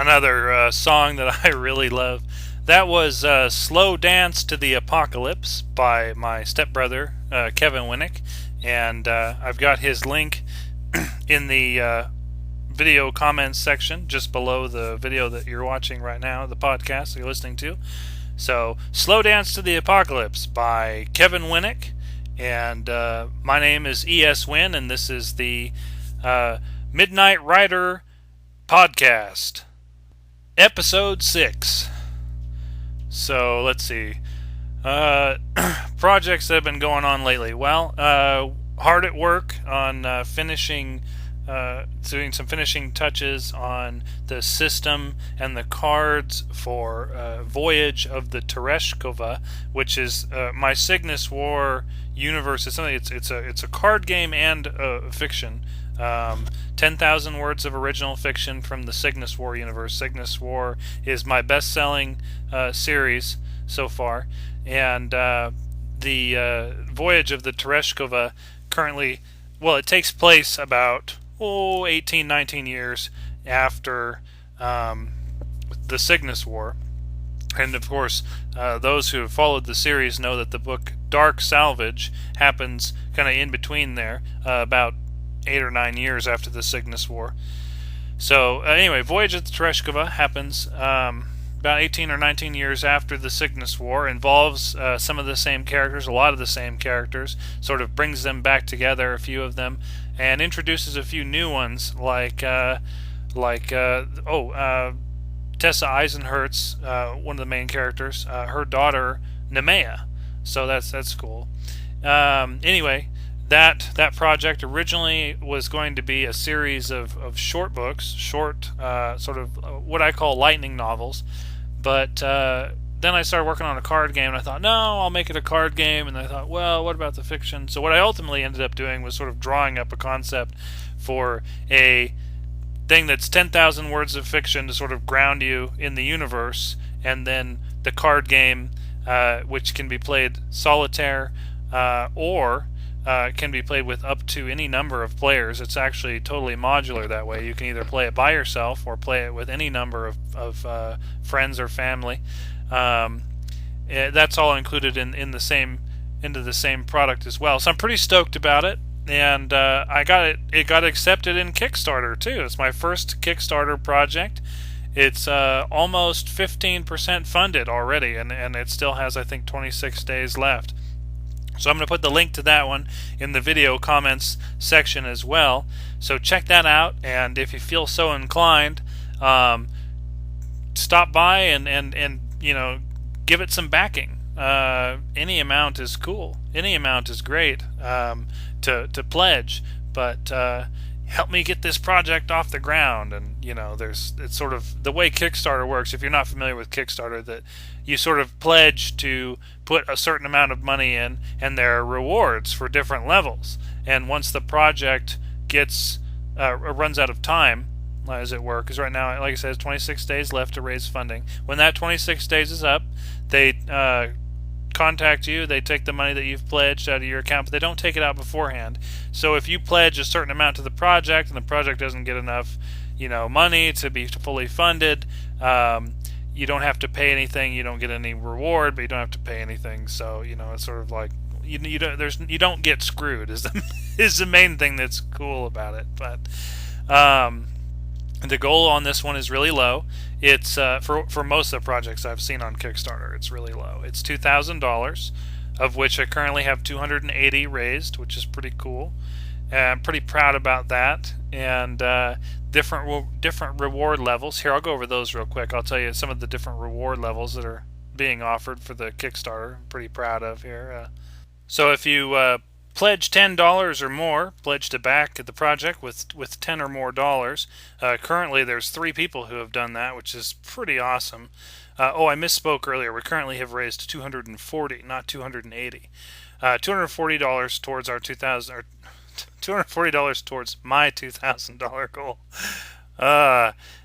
Another song that I really love. That was Slow Dance to the Apocalypse by my stepbrother, Kevin Winnick. And I've got his link in the video comments section just below the video that you're watching right now, the podcast you're listening to. So, Slow Dance to the Apocalypse by Kevin Winnick. And my name is E.S. Wynn, and this is the Midnight Rider podcast. Episode 6. So, let's see. Projects that have been going on lately. Well, hard at work on doing some finishing touches on the system and the cards for Voyage of the Tereshkova, which is my Cygnus War universe. It's something. It's a card game and fiction. 10,000 words of original fiction from the Cygnus War universe. Cygnus War is my best-selling series so far, and the Voyage of the Tereshkova currently, well, it takes place about 18, 19 years after the Cygnus War. And of course, those who have followed the series know that the book Dark Salvage happens kind of in between there, about 8 or 9 years after the Cygnus War. So anyway, Voyage of the Tereshkova happens about 18 or 19 years after the Cygnus War, involves some of the same characters, a lot of the same characters, sort of brings them back together, a few of them, and introduces a few new ones, like Tessa Eisenherz, one of the main characters, her daughter Nemea. So that's cool. Anyway, that project originally was going to be a series of short books, short sort of what I call lightning novels. But then I started working on a card game, and I thought, no, I'll make it a card game. And I thought, well, what about the fiction? So what I ultimately ended up doing was sort of drawing up a concept for a thing that's 10,000 words of fiction to sort of ground you in the universe, and then the card game, which can be played solitaire or can be played with up to any number of players. It's actually totally modular that way. You can either play it by yourself or play it with any number of friends or family. That's all included into the same product as well. So I'm pretty stoked about it, and it got accepted in Kickstarter too. It's my first Kickstarter project. It's almost 15% funded already, and it still has, I think, 26 days left. So I'm going to put the link to that one in the video comments section as well. So check that out, and if you feel so inclined, stop by and give it some backing. Any amount is cool. Any amount is great to pledge, but help me get this project off the ground. And it's sort of the way Kickstarter works. If you're not familiar with Kickstarter, that you sort of pledge to put a certain amount of money in, and there are rewards for different levels. And once the project runs out of time, as it were, because right now, like I said, it's 26 days left to raise funding. When that 26 days is up, they contact you. They take the money that you've pledged out of your account, but they don't take it out beforehand. So if you pledge a certain amount to the project and the project doesn't get enough money to be fully funded, you don't have to pay anything. You don't get any reward, but you don't have to pay anything. So it's sort of like you don't get screwed is the main thing that's cool about it. But the goal on this one is really low. It's for most of the projects I've seen on Kickstarter, it's really low. It's $2,000, of which I currently have 280 raised, which is pretty cool. I'm pretty proud about that. And different reward levels. Here, I'll go over those real quick. I'll tell you some of the different reward levels that are being offered for the Kickstarter. I'm pretty proud of here. So if you pledge $10 or more, pledge to back the project with 10 or more dollars. Currently, there's 3 people who have done that, which is pretty awesome. I misspoke earlier. We currently have raised 240, not 280. $240 towards our 2,000, or $240 towards my $2,000 goal,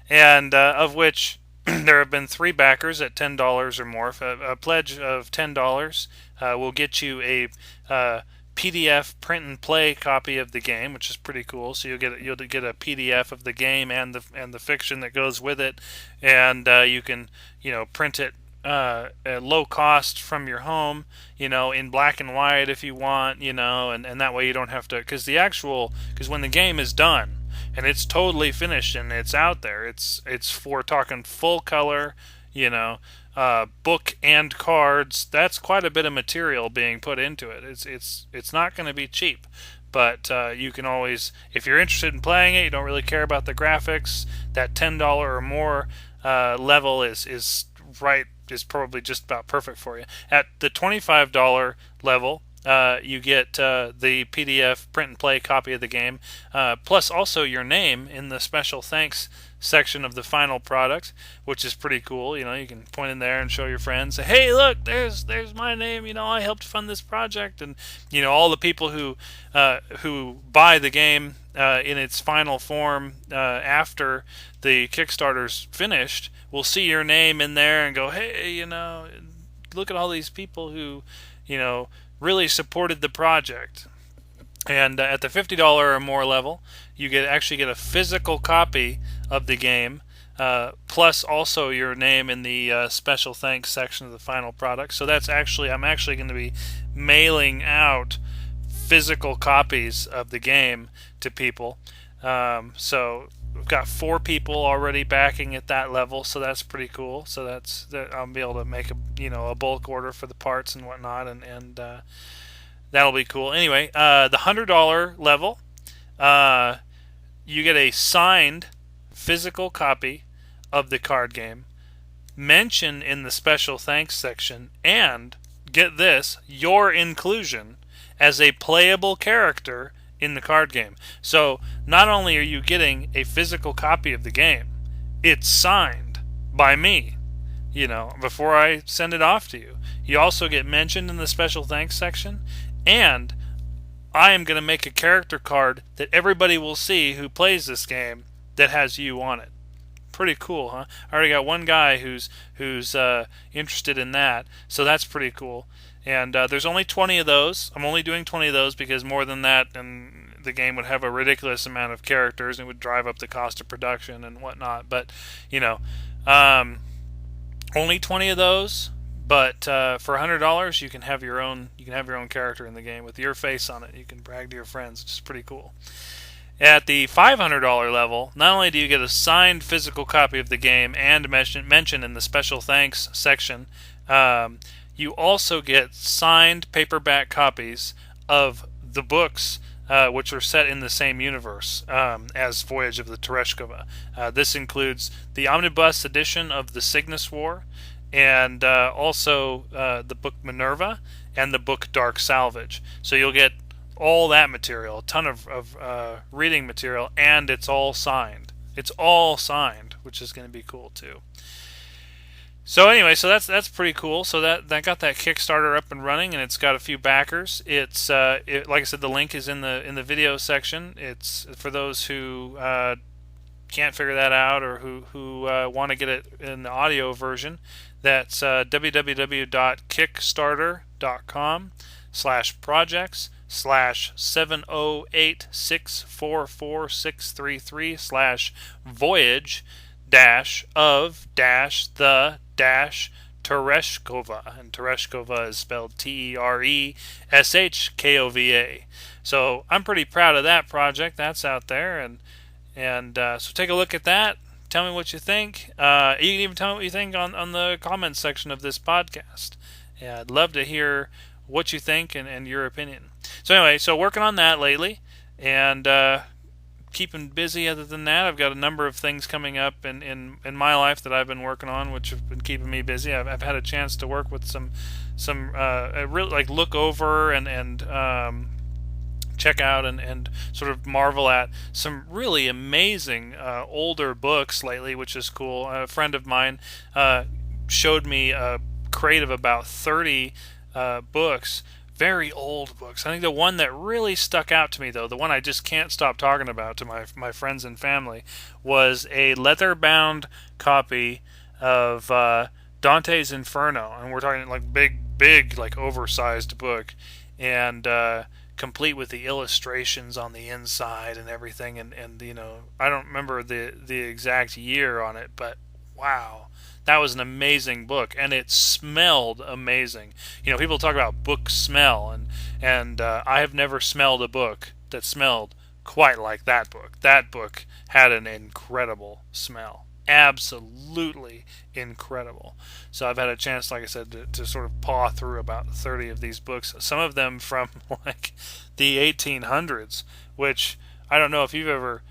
and of which there have been 3 backers at $10 or more. A pledge of $10 will get you a PDF print and play copy of the game, which is pretty cool. So you'll get a PDF of the game and the fiction that goes with it, and you can print it at low cost from your home, in black and white if you want, and that way you don't have to, because when the game is done and it's totally finished and it's out there, it's for talking full color, book and cards. That's quite a bit of material being put into it. It's not going to be cheap, but you can always, if you're interested in playing it, you don't really care about the graphics, that $10 or more level is probably just about perfect for you. At the $25 level, you get the PDF print and play copy of the game, plus also your name in the special thanks section of the final product, which is pretty cool. You can point in there and show your friends, say, hey, look, there's my name. I helped fund this project, and all the people who buy the game in its final form after the Kickstarter's finished will see your name in there and go, hey, look at all these people who really supported the project. And at the $50 or more level, you actually get a physical copy of the game, plus also your name in the special thanks section of the final product. So I'm actually going to be mailing out physical copies of the game to people. So we've got 4 people already backing at that level, so that's pretty cool. So I'll be able to make a bulk order for the parts and whatnot, and that'll be cool. Anyway, the $100 level, you get a signed physical copy of the card game, mention in the special thanks section, and get this, your inclusion as a playable character in the card game. So not only are you getting a physical copy of the game, it's signed by me, before I send it off to you. You also get mentioned in the special thanks section, and I am going to make a character card that everybody will see who plays this game that has you on it. Pretty cool, huh? I already got one guy who's interested in that, so that's pretty cool. And there's only 20 of those. I'm only doing 20 of those because more than that, and the game would have a ridiculous amount of characters and it would drive up the cost of production and whatnot. But only 20 of those. But for $100, you can have your own character in the game with your face on it. You can brag to your friends, which is pretty cool. At the $500 level, not only do you get a signed physical copy of the game and mention in the special thanks section, you also get signed paperback copies of the books which are set in the same universe as Voyage of the Tereshkova. This includes the omnibus edition of the Cygnus War, and also the book Minerva and the book Dark Salvage. So you'll get all that material, a ton of reading material, and it's all signed. It's all signed, which is going to be cool too. So anyway, so that's pretty cool. So that got that Kickstarter up and running, and it's got a few backers. It's like I said, the link is in the video section. It's for those who can't figure that out or who want to get it in the audio version. That's www.kickstarter.com/708644633/voyage-of-the-Tereshkova, and Tereshkova is spelled Tereshkova. So I'm pretty proud of that project. That's out there, and so take a look at that. Tell me what you think. You can even tell me what you think on the comments section of this podcast. Yeah, I'd love to hear what you think and your opinion. So anyway, working on that lately, and keeping busy. Other than that, I've got a number of things coming up in my life that I've been working on, which have been keeping me busy. I've had a chance to work with some really like look over and check out and sort of marvel at some really amazing older books lately, which is cool. A friend of mine showed me a crate of about 30 books, very old books. I think the one that really stuck out to me, though, the one I just can't stop talking about to my friends and family, was a leather-bound copy of Dante's Inferno, and we're talking like big, like oversized book, and complete with the illustrations on the inside and everything. And I don't remember the exact year on it, but wow, that was an amazing book, and it smelled amazing. People talk about book smell, and I have never smelled a book that smelled quite like that book. That book had an incredible smell. Absolutely incredible. So I've had a chance, like I said, to sort of paw through about 30 of these books, some of them from like the 1800s, which I don't know if you've ever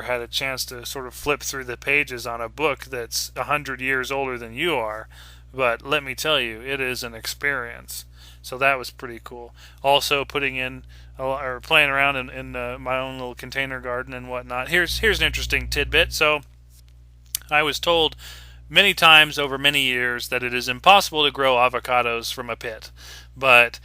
had a chance to sort of flip through the pages on a book that's 100 years older than you are, but let me tell you, it is an experience. So that was pretty cool. Also putting in or playing around in my own little container garden and whatnot. Here's an interesting tidbit. So I was told many times over many years that it is impossible to grow avocados from a pit, but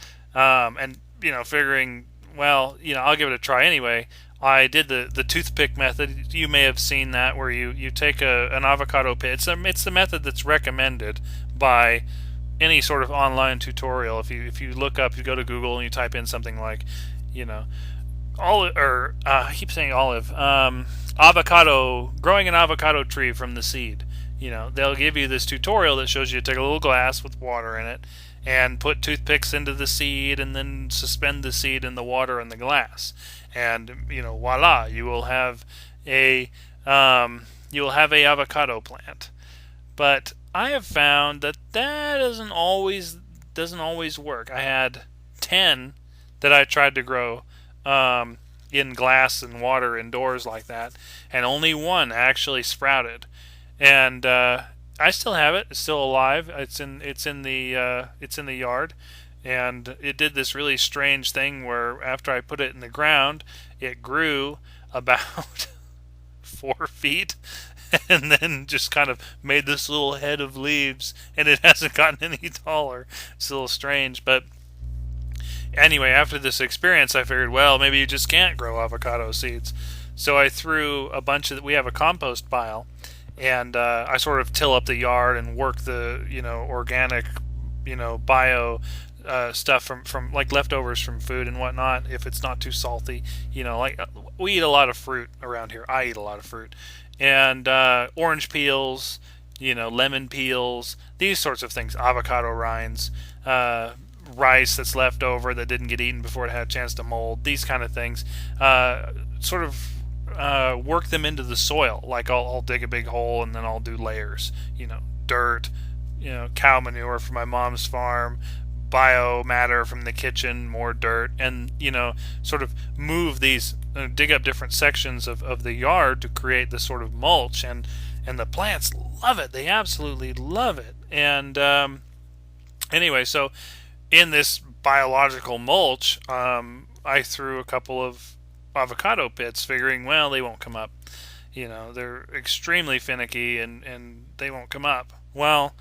figuring, well, I'll give it a try anyway. I did the toothpick method. You may have seen that, where you take an avocado pit. It's the method that's recommended by any sort of online tutorial. If you look up, you go to Google and you type in something like, olive, or I keep saying olive, avocado, growing an avocado tree from the seed. They'll give you this tutorial that shows you to take a little glass with water in it and put toothpicks into the seed and then suspend the seed in the water in the glass. And, voila, you will have a avocado plant. But I have found that doesn't always work. I had 10 that I tried to grow in glass and water indoors like that, and only one actually sprouted. And I still have it. It's still alive. It's in the yard, and it did this really strange thing where after I put it in the ground, it grew about 4 feet, and then just kind of made this little head of leaves, and it hasn't gotten any taller. It's a little strange, but anyway, after this experience, I figured, well, maybe you just can't grow avocado seeds. So I threw a bunch of. We have a compost pile, and I sort of till up the yard and work the organic, bio stuff from like leftovers from food and whatnot. If it's not too salty, like we eat a lot of fruit around here. I eat a lot of fruit, and orange peels, lemon peels, these sorts of things, avocado rinds. Rice that's left over that didn't get eaten before it had a chance to mold, these kind of things, sort of work them into the soil. Like I'll dig a big hole and then I'll do layers, dirt, cow manure from my mom's farm, biomatter from the kitchen, more dirt, and sort of move these, dig up different sections of the yard to create this sort of mulch, and the plants love it. They absolutely love it. And anyway, so in this biological mulch, I threw a couple of avocado pits, figuring, well, they won't come up. They're extremely finicky and they won't come up. Well,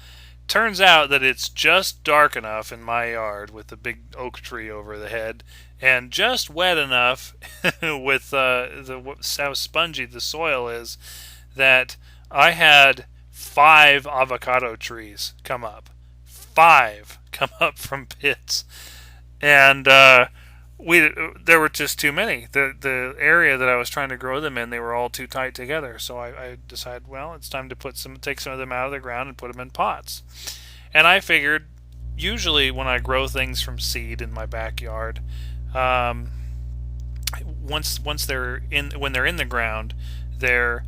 turns out that it's just dark enough in my yard with the big oak tree over the head, and just wet enough with how spongy the soil is, that I had 5 avocado trees come up. 5 come up from pits, and there were just too many. The area that I was trying to grow them in, they were all too tight together. So I decided, well, it's time to take some of them out of the ground and put them in pots. And I figured, usually when I grow things from seed in my backyard, once they're in the ground, they're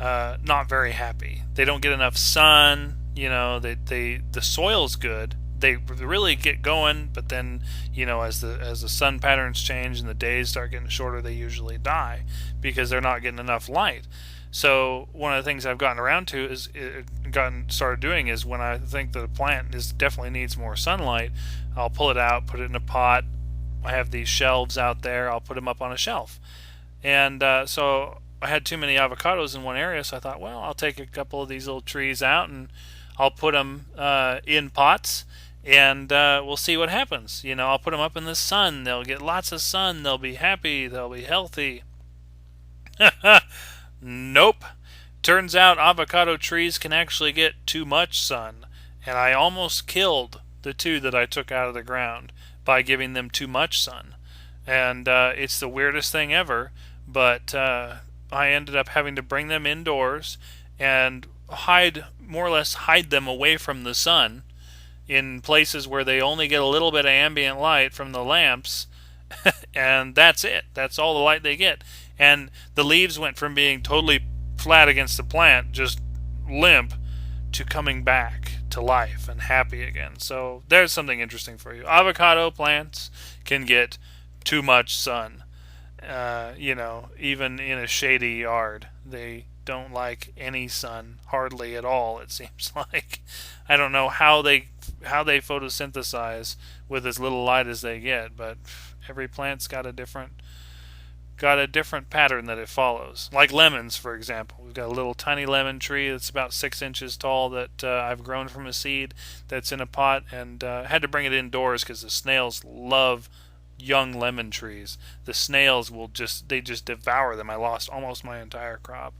not very happy. They don't get enough sun. The soil's good. They really get going, but then as the sun patterns change and the days start getting shorter, they usually die because they're not getting enough light. So one of the things I've gotten around to is started doing is, when I think that a plant definitely needs more sunlight, I'll pull it out, put it in a pot. I have these shelves out there. I'll put them up on a shelf, and so I had too many avocados in one area, so I thought, well, I'll take a couple of these little trees out and I'll put them in pots, and we'll see what happens. I'll put them up in the sun. They'll get lots of sun. They'll be happy. They'll be healthy. Nope. Turns out avocado trees can actually get too much sun, and I almost killed the 2 that I took out of the ground by giving them too much sun. and it's the weirdest thing ever. But I ended up having to bring them indoors and more or less hide them away from the sun in places where they only get a little bit of ambient light from the lamps, and that's it. That's all the light they get. And the leaves went from being totally flat against the plant, just limp, to coming back to life and happy again. So there's something interesting for you. Avocado plants can get too much sun. Even in a shady yard, they don't like any sun hardly at all. It seems like I don't know how they photosynthesize with as little light as they get, but every plant's got a different pattern that it follows. Like lemons, for example. We've got a little tiny lemon tree that's about 6 inches tall that I've grown from a seed that's in a pot, and had to bring it indoors because the snails love young lemon trees. The snails they just devour them. I lost almost my entire crop,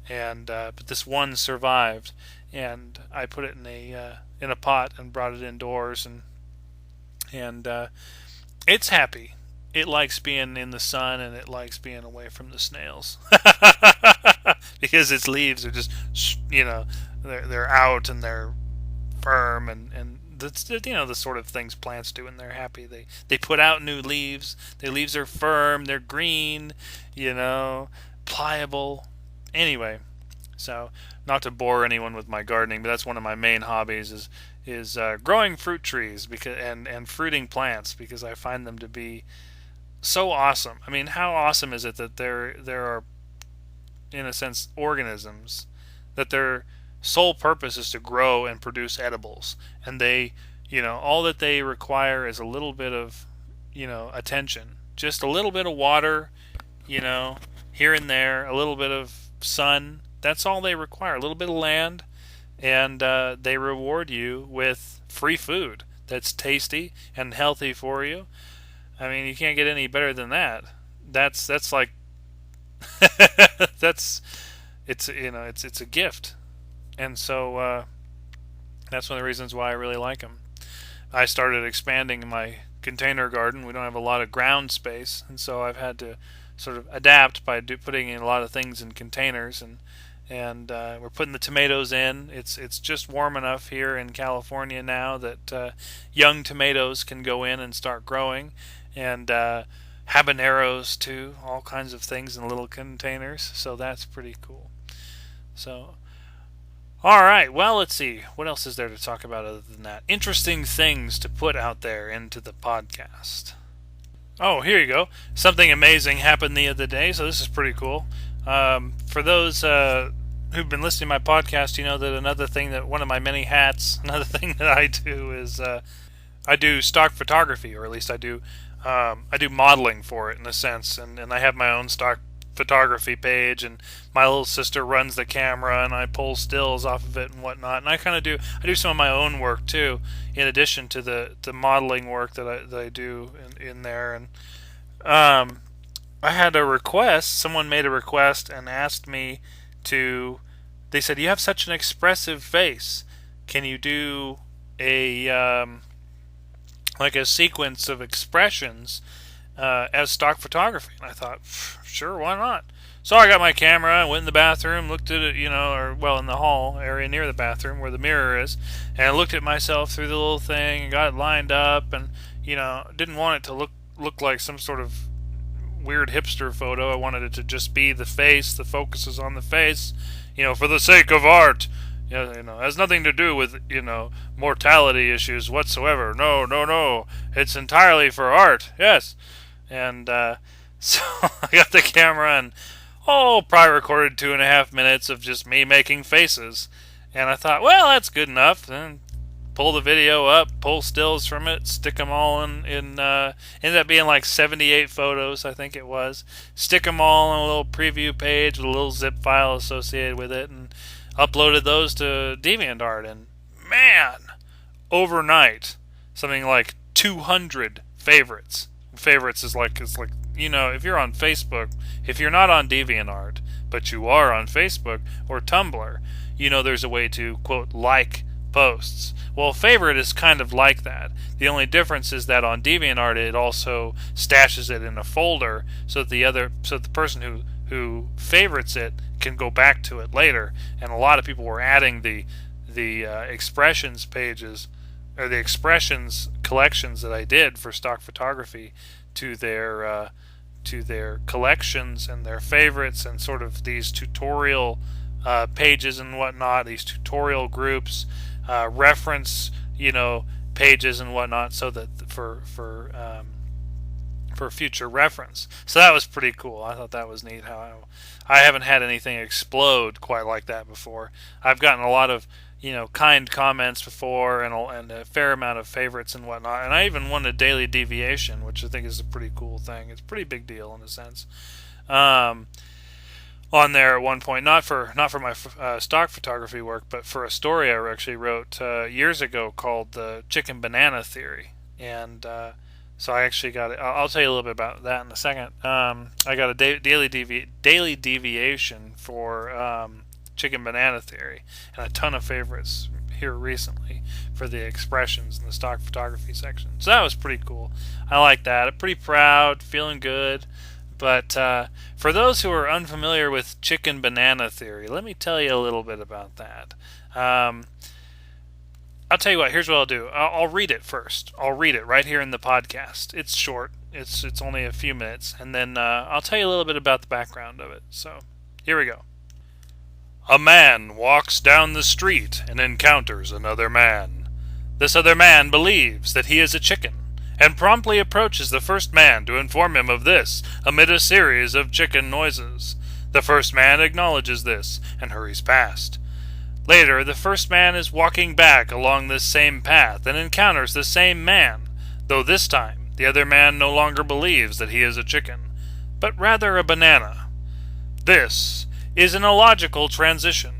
and but this one survived, and I put it in a pot and brought it indoors, and it's happy. It likes being in the sun, and it likes being away from the snails because its leaves are just, they're out and they're firm, and that's, the sort of things plants do when they're happy. They put out new leaves. Their leaves are firm. They're green. Pliable. Anyway, so not to bore anyone with my gardening, but that's one of my main hobbies is growing fruit trees and fruiting plants, because I find them to be so awesome. I mean, how awesome is it that there are, in a sense, organisms that their sole purpose is to grow and produce edibles, and they, all that they require is a little bit of, attention, just a little bit of water, here and there, a little bit of sun. That's all they require, a little bit of land, and they reward you with free food that's tasty and healthy for you. I mean, you can't get any better than that. That's like it's a gift, and so that's one of the reasons why I really like them. I started expanding my container garden. We don't have a lot of ground space, and so I've had to sort of adapt by putting in a lot of things in containers, and we're putting the tomatoes in. It's just warm enough here in California now that young tomatoes can go in and start growing, and habaneros too, all kinds of things in little containers, so that's pretty cool. So, alright, well, let's see, what else is there to talk about other than that? Interesting things to put out there into the podcast. Oh, here you go. Something amazing happened the other day, so this is pretty cool. For those who've been listening to my podcast, you know that one of my many hats, another thing that I do is I do stock photography, or at least I do modeling for it in a sense, and I have my own stock photography page, and my little sister runs the camera, and I pull stills off of it and whatnot. And I do some of my own work too, in addition to the modeling work that I do in there. And I had a request. Someone made a request and asked me to. They said, "You have such an expressive face. Can you do a like a sequence of expressions as stock photography?" And I thought, sure, why not? So I got my camera, I went in the bathroom, looked at it, in the hall area near the bathroom where the mirror is, and I looked at myself through the little thing and got it lined up, and didn't want it to look like some sort of weird hipster photo. I wanted it to just be the face. The focus is on the face, for the sake of art. It has nothing to do with, mortality issues whatsoever. No. It's entirely for art. Yes. And so I got the camera and, probably recorded 2.5 minutes of just me making faces. And I thought, well, that's good enough. Then pull the video up, pull stills from it, stick them all ended up being like 78 photos, I think it was. Stick them all on a little preview page with a little zip file associated with it, and uploaded those to DeviantArt, and man, overnight, something like 200 favorites. Favorites is like, if you're on Facebook, if you're not on DeviantArt, but you are on Facebook or Tumblr, there's a way to, quote, like posts. Well, favorite is kind of like that. The only difference is that on DeviantArt it also stashes it in a folder so that the person who favorites it can go back to it later. And a lot of people were adding the expressions pages or the expressions collections that I did for stock photography to their collections and their favorites, and sort of these tutorial pages and whatnot, these tutorial groups, reference pages and whatnot, so that for future reference. So that was pretty cool. I thought that was neat. How I haven't had anything explode quite like that before. I've gotten a lot of kind comments before, and a fair amount of favorites and whatnot. And I even won a daily deviation, which I think is a pretty cool thing. It's a pretty big deal in a sense. On there at one point, not for my stock photography work, but for a story I actually wrote years ago called the chicken banana theory. And so I actually got it. I'll tell you a little bit about that in a second. I got a daily deviation for chicken banana theory, and a ton of favorites here recently for the expressions in the stock photography section. So that was pretty cool. I like that. I'm pretty proud, feeling good. But for those who are unfamiliar with chicken banana theory, let me tell you a little bit about that. I'll tell you what. Here's what I'll do. I'll read it first. I'll read it right here in the podcast. It's short. It's only a few minutes, and then I'll tell you a little bit about the background of it. So here we go. A man walks down the street and encounters another man. This other man believes that he is a chicken, and promptly approaches the first man to inform him of this amid a series of chicken noises. The first man acknowledges this and hurries past. Later, the first man is walking back along this same path and encounters the same man, though this time the other man no longer believes that he is a chicken, but rather a banana. This is an illogical transition.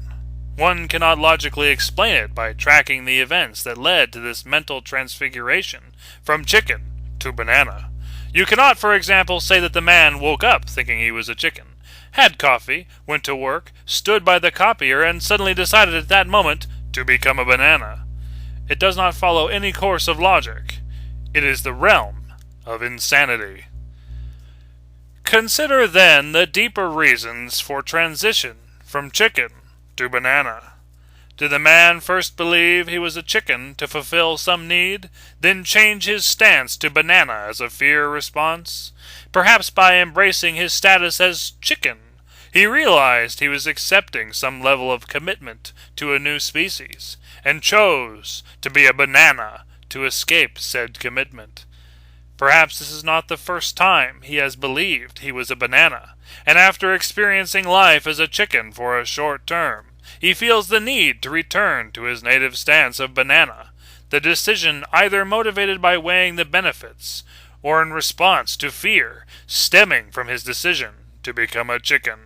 One cannot logically explain it by tracking the events that led to this mental transfiguration from chicken to banana. You cannot, for example, say that the man woke up thinking he was a chicken, had coffee, went to work, stood by the copier, and suddenly decided at that moment to become a banana. It does not follow any course of logic. It is the realm of insanity. Consider then the deeper reasons for transition from chicken to banana. Did the man first believe he was a chicken to fulfill some need, then change his stance to banana as a fear response? Perhaps by embracing his status as chicken, he realized he was accepting some level of commitment to a new species, and chose to be a banana to escape said commitment. Perhaps this is not the first time he has believed he was a banana, and after experiencing life as a chicken for a short term, he feels the need to return to his native stance of banana, the decision either motivated by weighing the benefits, or in response to fear stemming from his decision to become a chicken.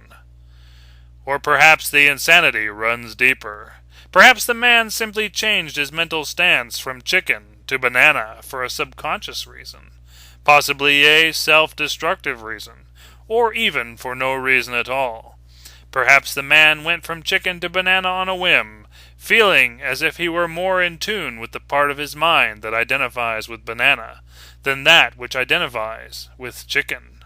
Or perhaps the insanity runs deeper. Perhaps the man simply changed his mental stance from chicken to banana for a subconscious reason. Possibly a self-destructive reason, or even for no reason at all. Perhaps the man went from chicken to banana on a whim, feeling as if he were more in tune with the part of his mind that identifies with banana than that which identifies with chicken.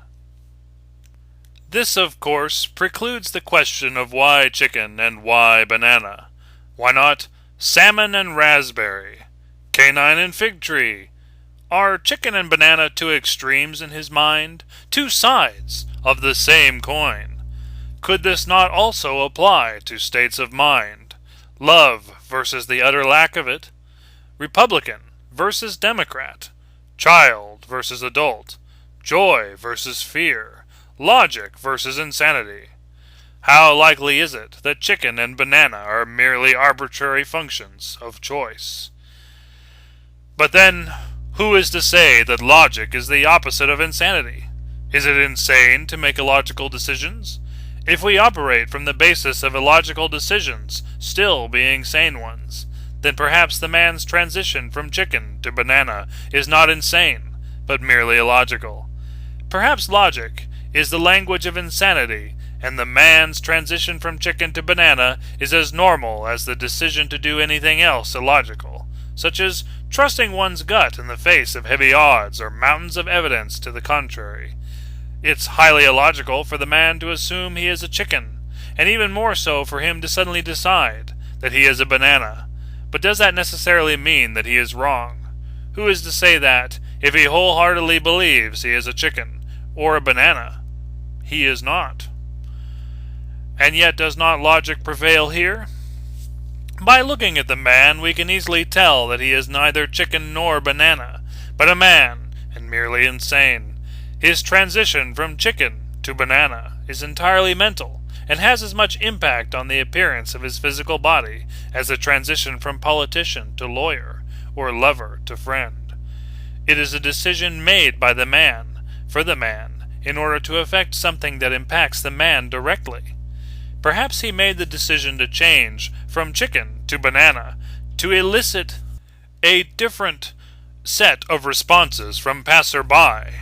This, of course, precludes the question of why chicken and why banana. Why not salmon and raspberry, canine and fig tree? Are chicken and banana two extremes in his mind, two sides of the same coin? Could this not also apply to states of mind? Love versus the utter lack of it? Republican versus Democrat? Child versus adult? Joy versus fear? Logic versus insanity? How likely is it that chicken and banana are merely arbitrary functions of choice? But then, who is to say that logic is the opposite of insanity? Is it insane to make illogical decisions? If we operate from the basis of illogical decisions still being sane ones, then perhaps the man's transition from chicken to banana is not insane, but merely illogical. Perhaps logic is the language of insanity, and the man's transition from chicken to banana is as normal as the decision to do anything else illogical, such as trusting one's gut in the face of heavy odds or mountains of evidence to the contrary. It's highly illogical for the man to assume he is a chicken, and even more so for him to suddenly decide that he is a banana. But does that necessarily mean that he is wrong? Who is to say that, if he wholeheartedly believes he is a chicken, or a banana, he is not? And yet does not logic prevail here? By looking at the man, we can easily tell that he is neither chicken nor banana, but a man, and merely insane. His transition from chicken to banana is entirely mental, and has as much impact on the appearance of his physical body as the transition from politician to lawyer, or lover to friend. It is a decision made by the man, for the man, in order to affect something that impacts the man directly. Perhaps he made the decision to change from chicken to banana to elicit a different set of responses from passer-by,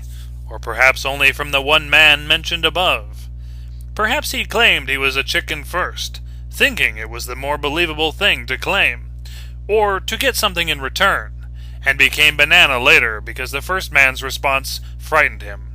or perhaps only from the one man mentioned above. Perhaps he claimed he was a chicken first, thinking it was the more believable thing to claim, or to get something in return, and became banana later because the first man's response frightened him.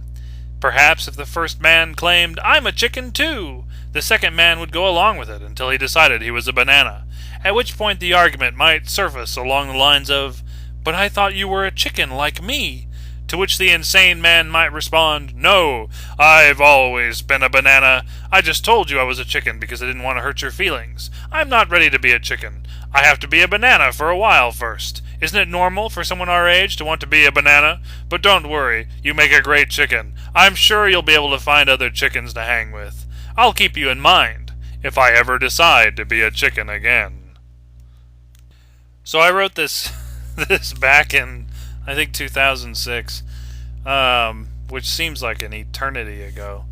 Perhaps if the first man claimed, "I'm a chicken too," the second man would go along with it until he decided he was a banana, at which point the argument might surface along the lines of, "But I thought you were a chicken like me," to which the insane man might respond, "No, I've always been a banana. I just told you I was a chicken because I didn't want to hurt your feelings. I'm not ready to be a chicken. I have to be a banana for a while first. Isn't it normal for someone our age to want to be a banana? But don't worry, you make a great chicken. I'm sure you'll be able to find other chickens to hang with. I'll keep you in mind if I ever decide to be a chicken again." So I wrote this back in, I think, 2006, which seems like an eternity ago.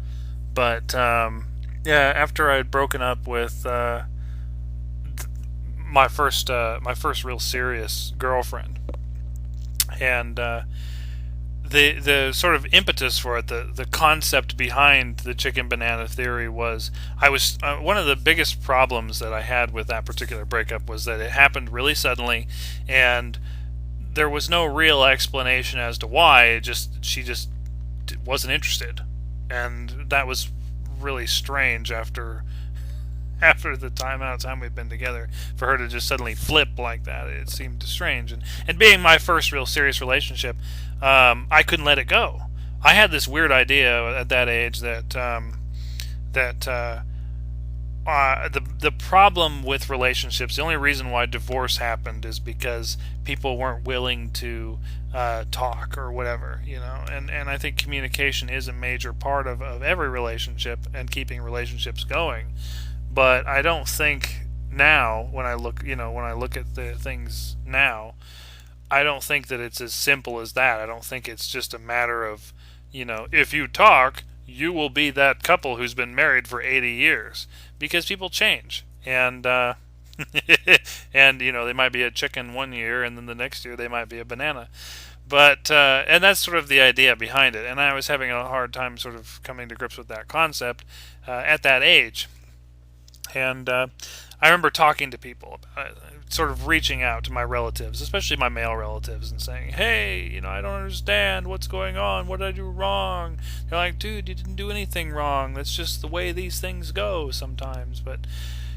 But yeah, after I had broken up with my first real serious girlfriend, and the sort of impetus for it, the concept behind the chicken banana theory was, I was one of the biggest problems that I had with that particular breakup was that it happened really suddenly, and there was no real explanation as to why. She just wasn't interested, and that was really strange after the amount of time we've been together. For her to just suddenly flip like that, it seemed strange. And being my first real serious relationship, I couldn't let it go. I had this weird idea at that age that the problem with relationships, the only reason why divorce happened is because people weren't willing to talk or whatever, and I think communication is a major part of every relationship and keeping relationships going. But I don't think now, when I look at the things now, I don't think that it's as simple as that. I don't think it's just a matter of, if you talk, you will be that couple who's been married for 80 years. Because people change. And, and they might be a chicken one year, and then the next year they might be a banana. But, and that's sort of the idea behind it. And I was having a hard time sort of coming to grips with that concept at that age. And I remember talking to people about it, sort of reaching out to my relatives, especially my male relatives, and saying, "Hey, I don't understand what's going on. What did I do wrong?" They're like, "Dude, you didn't do anything wrong. That's just the way these things go sometimes." But,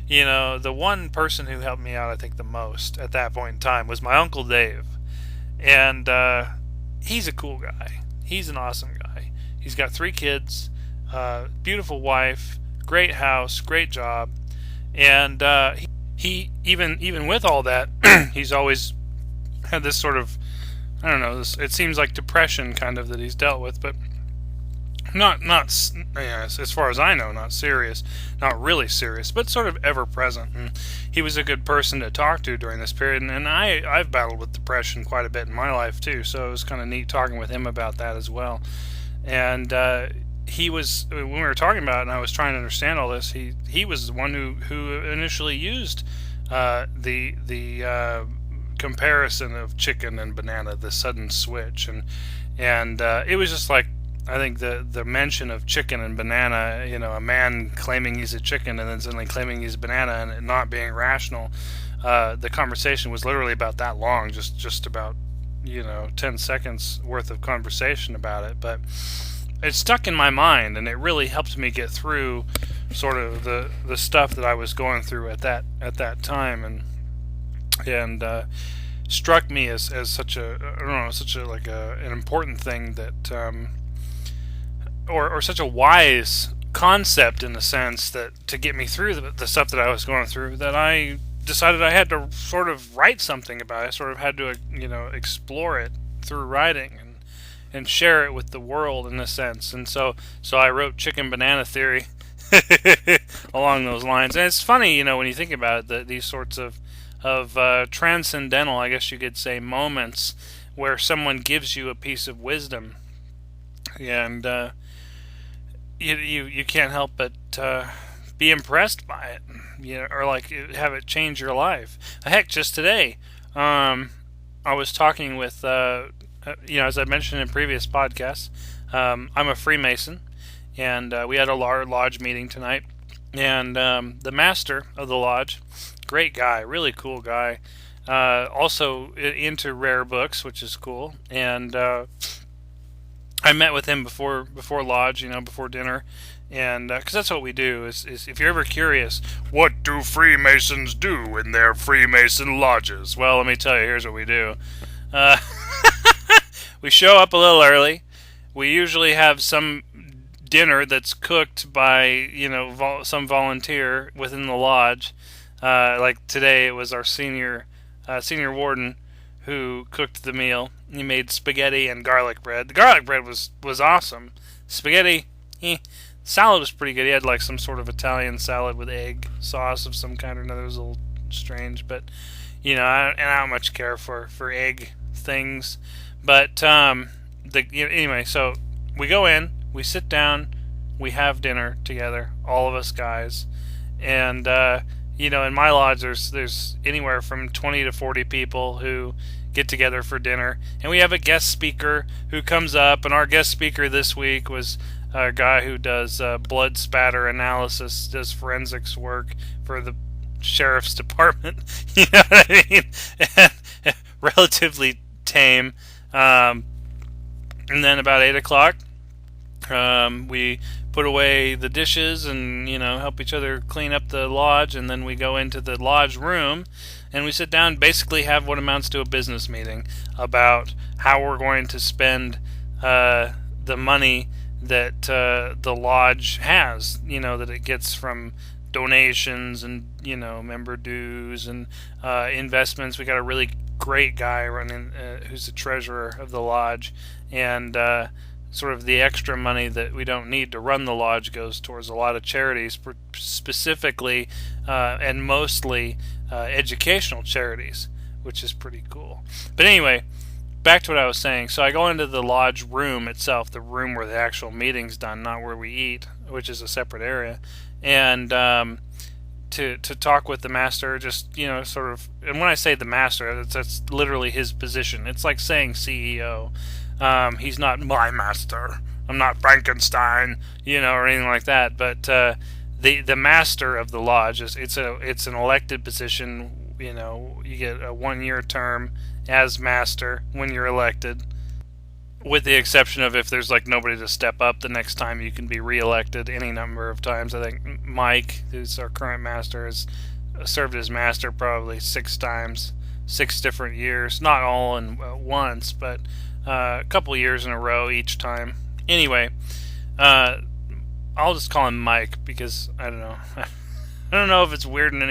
the one person who helped me out, I think, the most at that point in time was my Uncle Dave. And he's a cool guy. He's an awesome guy. He's got 3 kids, beautiful wife, great house, great job. And he even with all that, he's always had this sort of, I don't know, it seems like depression kind of that he's dealt with, but not as far as I know, not serious, not really serious, but sort of ever present. And he was a good person to talk to during this period, and I've battled with depression quite a bit in my life too, so it was kind of neat talking with him about that as well. And he was, when we were talking about it and I was trying to understand all this, he was the one who initially used the comparison of chicken and banana, the sudden switch, and it was just like, I think the mention of chicken and banana, a man claiming he's a chicken and then suddenly claiming he's a banana and it not being rational. The conversation was literally about that long, just about 10 seconds worth of conversation about it, but it stuck in my mind, and it really helped me get through sort of the stuff that I was going through at that time, and struck me as such a, I don't know, such a like an important thing that or such a wise concept, in a sense, that to get me through the stuff that I was going through, that I decided I had to sort of write something about it. I sort of had to explore it through writing and share it with the world, in a sense. And so I wrote Chicken Banana Theory along those lines. And it's funny, when you think about it, that these sorts of transcendental, I guess you could say, moments where someone gives you a piece of wisdom, and you can't help but be impressed by it, or like have it change your life. Heck, just today, I was talking with, as I mentioned in previous podcasts, I'm a Freemason, and we had a lodge meeting tonight, and the master of the lodge, great guy, really cool guy, also into rare books, which is cool, and I met with him before lodge, before dinner, and because that's what we do. Is if you're ever curious, what do Freemasons do in their Freemason lodges? Well, let me tell you. Here's what we do. We show up a little early. We usually have some dinner that's cooked by some volunteer within the lodge. Like today, it was our senior warden who cooked the meal. He made spaghetti and garlic bread. The garlic bread was awesome. Spaghetti, salad was pretty good. He had like some sort of Italian salad with egg sauce of some kind or another. It was a little strange, but I don't much care for egg things. But anyway, so we go in, we sit down, we have dinner together, all of us guys, and in my lodge there's anywhere from 20 to 40 people who get together for dinner, and we have a guest speaker who comes up, and our guest speaker this week was a guy who does blood spatter analysis, does forensics work for the sheriff's department. You know what I mean? Relatively tame. And then about 8 o'clock, we put away the dishes and help each other clean up the lodge, and then we go into the lodge room and we sit down and basically have what amounts to a business meeting about how we're going to spend the money that the lodge has, that it gets from donations and member dues and investments. We got a really great guy running who's the treasurer of the lodge, and sort of the extra money that we don't need to run the lodge goes towards a lot of charities, specifically and mostly educational charities, which is pretty cool. But anyway, back to what I was saying. So I go into the lodge room itself, the room where the actual meeting's done, not where we eat, which is a separate area, and to talk with the master, just sort of. And when I say the master, that's literally his position. It's like saying CEO. He's not my master. I'm not Frankenstein, or anything like that. But the master of the lodge it's an elected position. You get a 1-year term as master when you're elected, with the exception of if there's like nobody to step up the next time, you can be re-elected any number of times. I think Mike, who's our current master, has served as master probably 6 times, 6 different years, not all in once, but a couple years in a row each time. Anyway, I'll just call him Mike because I don't know. I don't know if it's weirding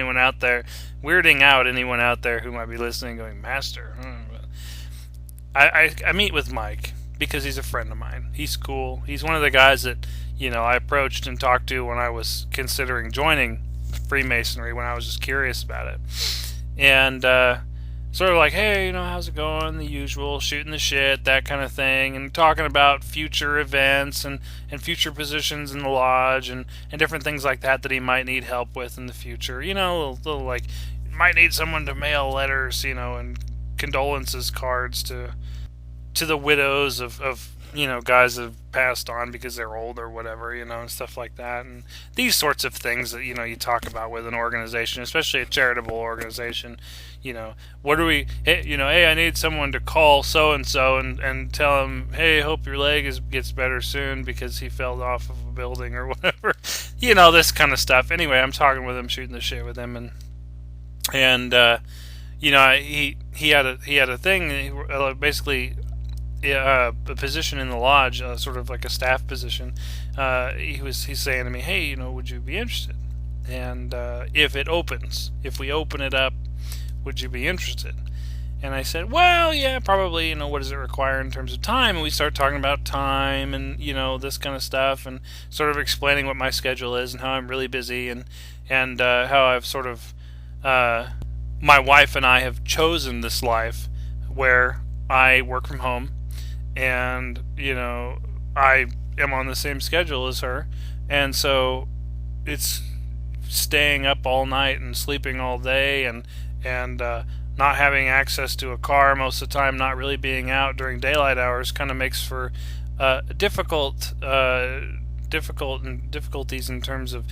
out anyone out there who might be listening going, Master. I meet with Mike because he's a friend of mine. He's cool. He's one of the guys that, I approached and talked to when I was considering joining Freemasonry, when I was just curious about it. And sort of like, hey, how's it going? The usual, shooting the shit, that kind of thing, and talking about future events and future positions in the lodge and different things like that he might need help with in the future. Little like, might need someone to mail letters, and condolences cards to the widows of guys have passed on because they're old or whatever, and stuff like that. And these sorts of things that, you talk about with an organization, especially a charitable organization. What do we, hey, I need someone to call so-and-so and tell him, hey, hope your leg gets better soon because he fell off of a building or whatever. This kind of stuff. Anyway, I'm talking with him, shooting the shit with him, and he had a thing, basically, a position in the lodge, sort of like a staff position. He's saying to me, hey, would you be interested? And if we open it up, would you be interested? And I said, well, yeah, probably. What does it require in terms of time? And we start talking about time and this kind of stuff, and sort of explaining what my schedule is and how I'm really busy, and how I've sort of my wife and I have chosen this life where I work from home, and I am on the same schedule as her, and so it's staying up all night and sleeping all day, and not having access to a car most of the time, not really being out during daylight hours, kind of makes for difficulties in terms of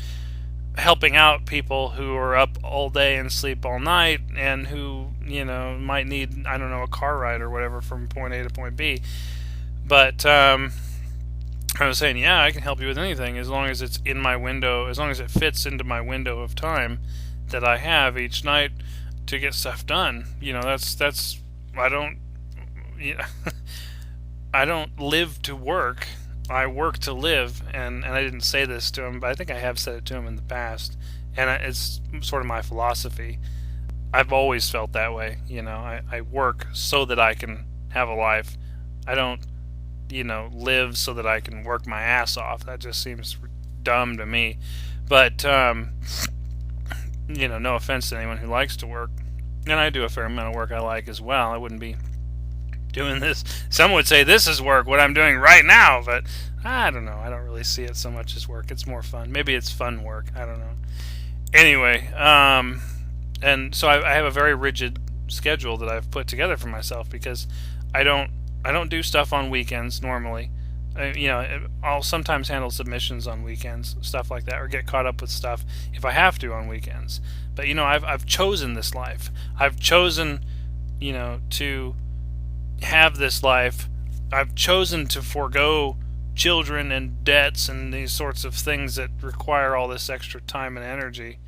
helping out people who are up all day and sleep all night, and who might need, I don't know, a car ride or whatever from point A to point B. But I was saying, yeah, I can help you with anything as long as it's in my window, as long as it fits into my window of time that I have each night to get stuff done. That's I don't I don't live to work. I work to live, and I didn't say this to him, but I think I have said it to him in the past, and it's sort of my philosophy. I've always felt that way. I work so that I can have a life. I don't live so that I can work my ass off. That just seems dumb to me. But no offense to anyone who likes to work, and I do a fair amount of work I like as well. I wouldn't be doing this. Some would say this is work, what I'm doing right now, but I don't know. I don't really see it so much as work. It's more fun. Maybe it's fun work. I don't know. Anyway, and so I have a very rigid schedule that I've put together for myself, because I don't do stuff on weekends normally. I'll sometimes handle submissions on weekends, stuff like that, or get caught up with stuff if I have to on weekends. But I've chosen this life. I've chosen to have this life. I've chosen to forego children and debts and these sorts of things that require all this extra time and energy,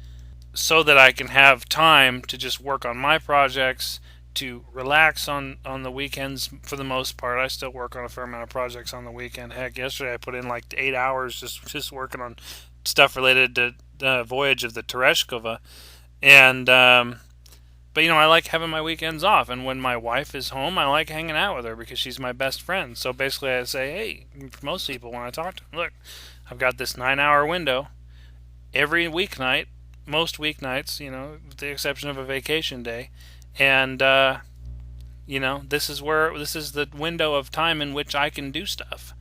so that I can have time to just work on my projects, to relax on the weekends. For the most part, I still work on a fair amount of projects on the weekend. Heck, yesterday I put in like 8 hours just working on stuff related to the voyage of the Tereshkova. And but I like having my weekends off, and when my wife is home, I like hanging out with her because she's my best friend. So basically I say, hey, for most people when I talk to them, look, I've got this 9-hour window every weeknight, most weeknights, with the exception of a vacation day. And this is the window of time in which I can do stuff,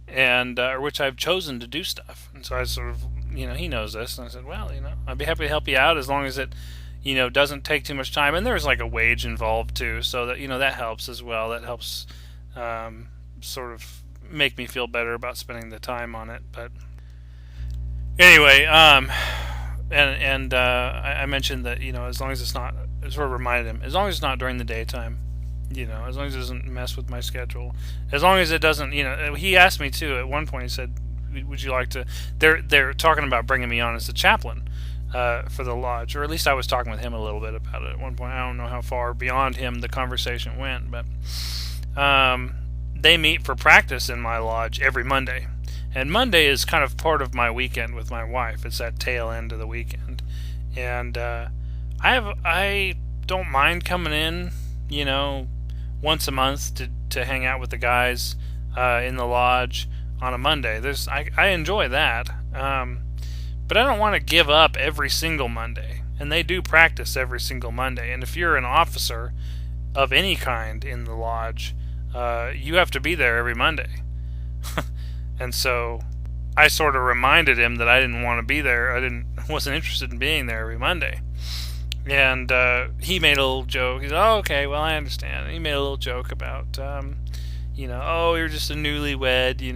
and or which I've chosen to do stuff. And so I sort of, he knows this, and I said, well, I'd be happy to help you out as long as it, doesn't take too much time. And there's like a wage involved too, so that that helps as well. That helps sort of make me feel better about spending the time on it. But anyway, and I mentioned that as long as it's not, I sort of reminded him, as long as it's not during the daytime, as long as it doesn't mess with my schedule, as long as it doesn't, he asked me too at one point. He said, would you like to, they're talking about bringing me on as the chaplain for the lodge, or at least I was talking with him a little bit about it at one point. I don't know how far beyond him the conversation went, but they meet for practice in my lodge every Monday. And Monday is kind of part of my weekend with my wife. It's that tail end of the weekend. And I don't mind coming in, once a month to hang out with the guys in the lodge on a Monday. I enjoy that. But I don't want to give up every single Monday. And they do practice every single Monday. And if you're an officer of any kind in the lodge, you have to be there every Monday. And so I sort of reminded him that I didn't want to be there. I wasn't interested in being there every Monday. And he made a little joke. He said, oh, okay, well, I understand. And he made a little joke about, oh, you're just a newlywed, you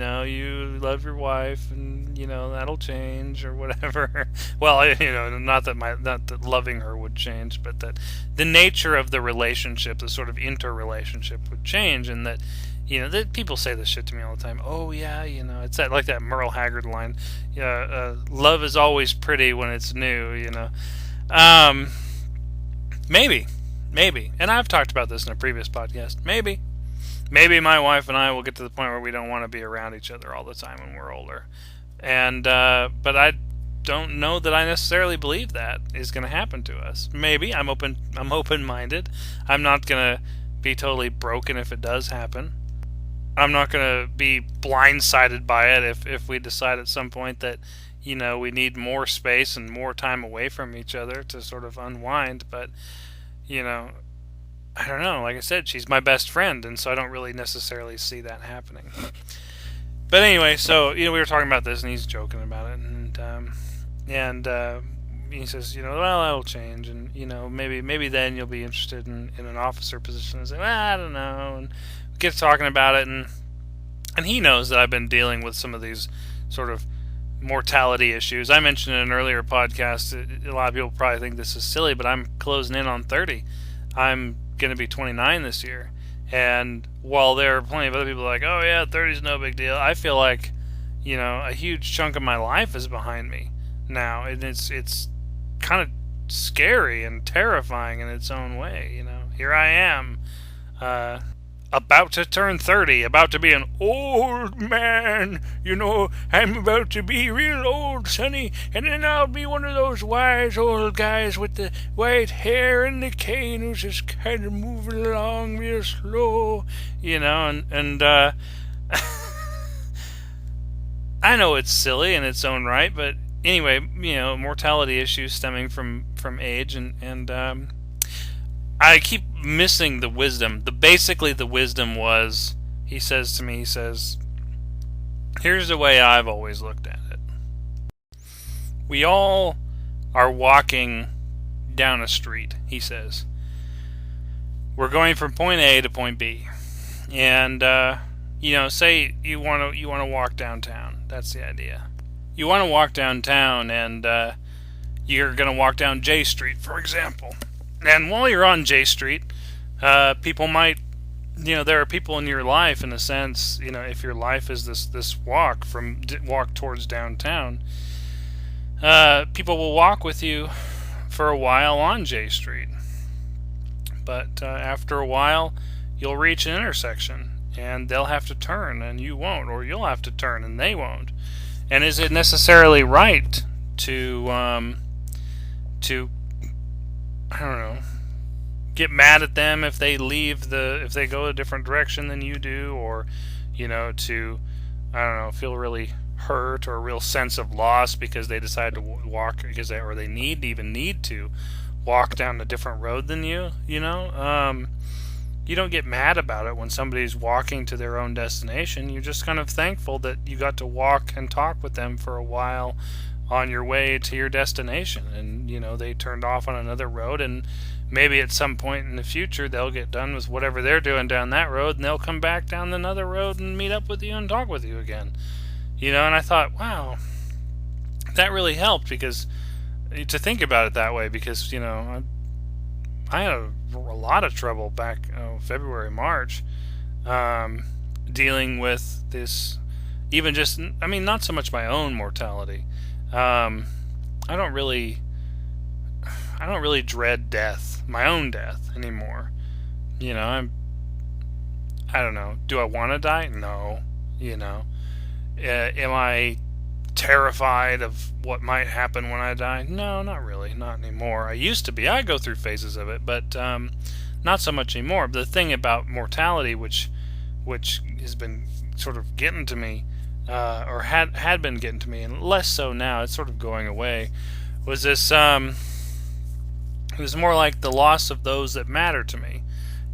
love your wife, and that'll change or whatever. Well, not that loving her would change, but that the nature of the relationship, the sort of interrelationship, would change, and that that people say this shit to me all the time. Oh yeah, it's like that Merle Haggard line. Yeah, love is always pretty when it's new. Um, maybe, and I've talked about this in a previous podcast. Maybe my wife and I will get to the point where we don't want to be around each other all the time when we're older, and but I don't know that I necessarily believe that is going to happen to us. Maybe I'm open-minded. I'm not going to be totally broken if it does happen. I'm not going to be blindsided by it if we decide at some point that we need more space and more time away from each other to sort of unwind. But I don't know. Like I said, she's my best friend, and so I don't really necessarily see that happening. But anyway, so we were talking about this, and he's joking about it, and he says, well, that'll change, and maybe then you'll be interested in an officer position. And I say, well, I don't know, and we get talking about it, and he knows that I've been dealing with some of these sort of mortality issues. I mentioned in an earlier podcast, a lot of people probably think this is silly, but I'm closing in on 30. I'm going to be 29 this year. And while there are plenty of other people like, oh yeah, 30 is no big deal, I feel like, a huge chunk of my life is behind me now. And it's kind of scary and terrifying in its own way. Here I am, about to turn 30, about to be an old man. I'm about to be real old, Sonny, and then I'll be one of those wise old guys with the white hair and the cane who's just kind of moving along real slow, and I know it's silly in its own right, but anyway, mortality issues stemming from age, and I keep missing the wisdom. Basically the wisdom was, he says to me, here's the way I've always looked at it. We all are walking down a street, he says. We're going from point A to point B. And say you want to walk downtown. That's the idea. You want to walk downtown, and you're going to walk down J Street, for example. And while you're on J Street, people might, there are people in your life, in a sense, if your life is this walk towards downtown, people will walk with you for a while on J Street. But after a while, you'll reach an intersection, and they'll have to turn, and you won't, or you'll have to turn, and they won't. And is it necessarily right to I don't know, get mad at them if they if they go a different direction than you do, or to, I don't know, feel really hurt or a real sense of loss because they decide to walk or they need to walk down a different road than you. You don't get mad about it when somebody's walking to their own destination. You're just kind of thankful that you got to walk and talk with them for a while on your way to your destination, and they turned off on another road, and maybe at some point in the future they'll get done with whatever they're doing down that road, and they'll come back down another road and meet up with you and talk with you again. And I thought, wow, that really helped, because to think about it that way, because I had a lot of trouble back February, March, dealing with this, even just, not so much my own mortality. I don't really dread death, my own death, anymore. I don't know. Do I want to die? No. Am I terrified of what might happen when I die? No, not really. Not anymore. I used to be. I go through phases of it, but not so much anymore. But the thing about mortality, which has been sort of getting to me, or had been getting to me, and less so now, it's sort of going away, was this, it was more like the loss of those that matter to me.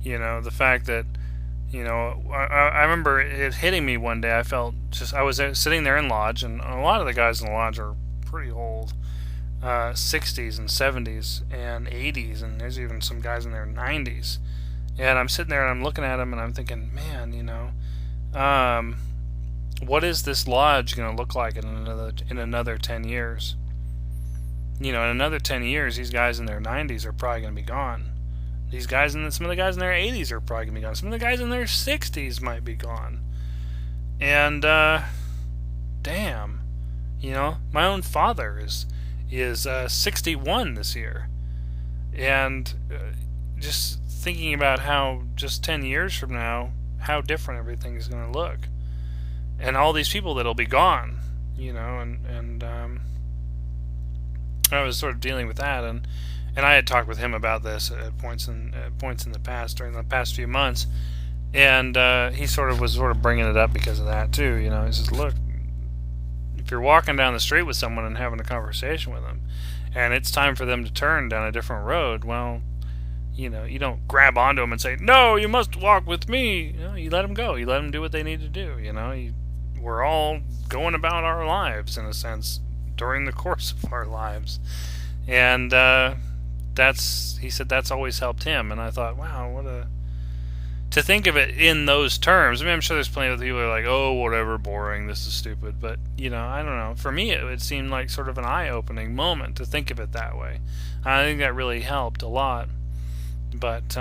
The fact that, I remember it hitting me one day. I was sitting there in lodge, and a lot of the guys in the lodge are pretty old, 60s and 70s and 80s, and there's even some guys in their 90s. And I'm sitting there and I'm looking at them and I'm thinking, man, What is this lodge going to look like in another 10 years? In another 10 years, these guys in their 90s are probably going to be gone. Some of the guys in their 80s are probably going to be gone. Some of the guys in their 60s might be gone. And damn, my own father is 61 this year, and just thinking about how just 10 years from now, how different everything is going to look, and all these people that'll be gone, and I was sort of dealing with that, and I had talked with him about this at points in the past, during the past few months, and he was bringing it up because of that too. He says, look, if you're walking down the street with someone and having a conversation with them, and it's time for them to turn down a different road, well, you don't grab onto them and say, no, you must walk with me. You let them go. You let them do what they need to do. We're all going about our lives, in a sense, during the course of our lives. And he said that's always helped him. And I thought, wow, to think of it in those terms. I mean, I'm sure there's plenty of people who are like, oh, whatever, boring, this is stupid. But, I don't know. For me, it seemed like sort of an eye-opening moment to think of it that way. I think that really helped a lot. But